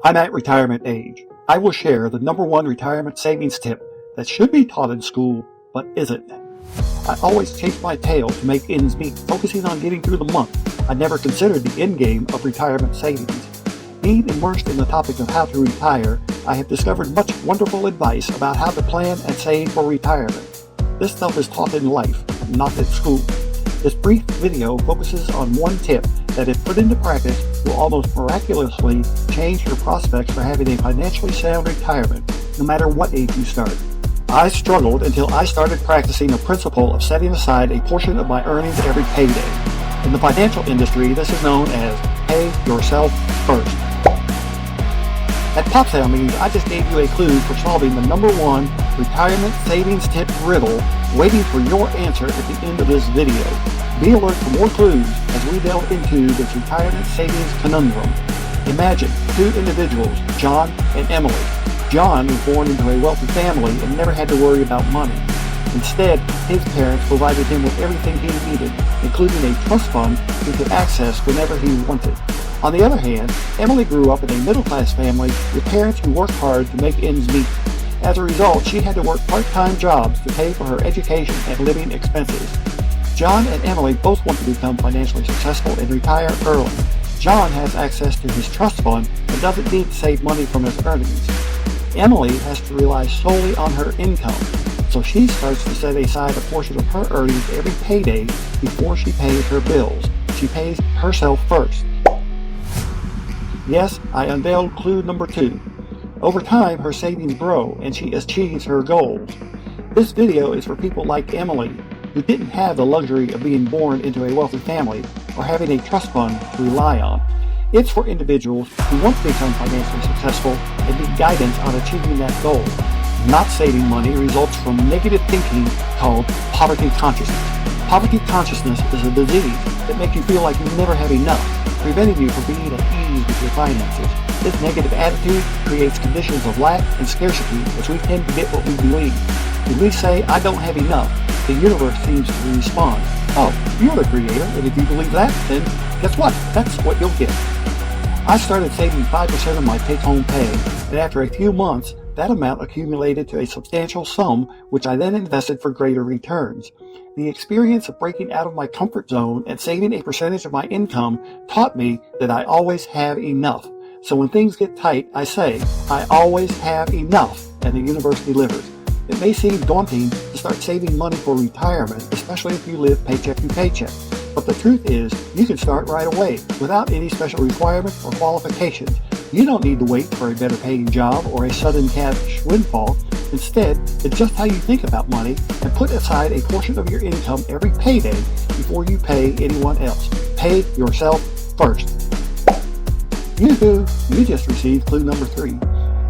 I'm at retirement age. I will share the #1 retirement savings tip that should be taught in school, but isn't. I always chased my tail to make ends meet, focusing on getting through the month. I never considered the end game of retirement savings. Being immersed in the topic of how to retire, I have discovered much wonderful advice about how to plan and save for retirement. This stuff is taught in life, not at school. This brief video focuses on one tip that, if put into practice, will almost miraculously change your prospects for having a financially sound retirement, no matter what age you start. I struggled until I started practicing the principle of setting aside a portion of my earnings every payday. In the financial industry, this is known as pay yourself first. That pop sound means I just gave you a clue for solving the #1 retirement savings tip riddle, waiting for your answer at the end of this video. Be alert for more clues as we delve into this retirement savings conundrum. Imagine two individuals, John and Emily. John was born into a wealthy family and never had to worry about money. Instead, his parents provided him with everything he needed, including a trust fund he could access whenever he wanted. On the other hand, Emily grew up in a middle-class family with parents who worked hard to make ends meet. As a result, she had to work part-time jobs to pay for her education and living expenses. John and Emily both want to become financially successful and retire early. John has access to his trust fund and doesn't need to save money from his earnings. Emily has to rely solely on her income, so she starts to set aside a portion of her earnings every payday before she pays her bills. She pays herself first. Yes, I unveiled clue #2. Over time, her savings grow and she achieves her goals. This video is for people like Emily, who didn't have the luxury of being born into a wealthy family or having a trust fund to rely on. It's for individuals who want to become financially successful and need guidance on achieving that goal. Not saving money results from negative thinking called poverty consciousness. Poverty consciousness is a disease that makes you feel like you never have enough, preventing you from being at ease with your finances. This negative attitude creates conditions of lack and scarcity as we tend to get what we believe. When we say, "I don't have enough," the universe seems to respond, "Oh, you're the creator, and if you believe that, then guess what? That's what you'll get." I started saving 5% of my take-home pay, and after a few months, that amount accumulated to a substantial sum, which I then invested for greater returns. The experience of breaking out of my comfort zone and saving a percentage of my income taught me that I always have enough. So when things get tight, I say, "I always have enough," and the universe delivers. It may seem daunting to start saving money for retirement, especially if you live paycheck to paycheck. But the truth is, you can start right away without any special requirements or qualifications. You don't need to wait for a better paying job or a sudden cash windfall. Instead, it's just how you think about money and put aside a portion of your income every payday before you pay anyone else. Pay yourself first. Yoo-hoo! You just received clue #3.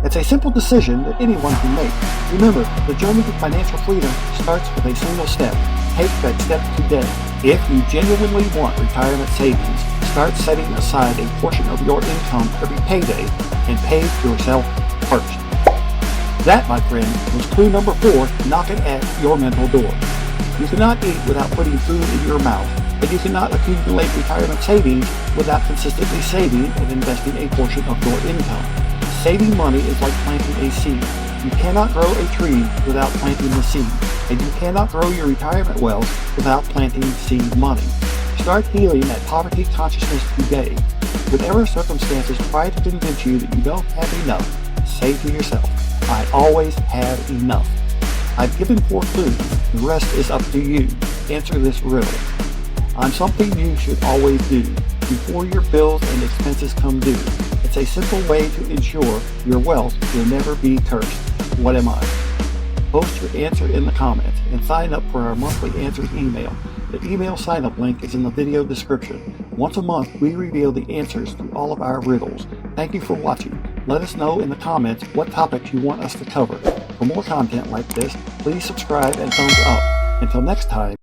It's a simple decision that anyone can make. Remember, the journey to financial freedom starts with a single step. Take that step today. If you genuinely want retirement savings, start setting aside a portion of your income every payday and pay yourself first. That, my friend, was clue #4, knocking at your mental door. You cannot eat without putting food in your mouth, and you cannot accumulate retirement savings without consistently saving and investing a portion of your income. Saving money is like planting a seed. You cannot grow a tree without planting the seed, and you cannot grow your retirement wealth without planting seed money. Start healing that poverty consciousness today. Whatever circumstances try to convince you that you don't have enough, say to yourself, "I always have enough." I've given 4 clues. The rest is up to you. Answer this riddle. I'm something you should always do before your bills and expenses come due. It's a simple way to ensure your wealth will never be cursed. What am I? Post your answer in the comments and sign up for our monthly answers email. The email sign-up link is in the video description. Once a month, we reveal the answers to all of our riddles. Thank you for watching. Let us know in the comments what topics you want us to cover. For more content like this, please subscribe and thumbs up. Until next time.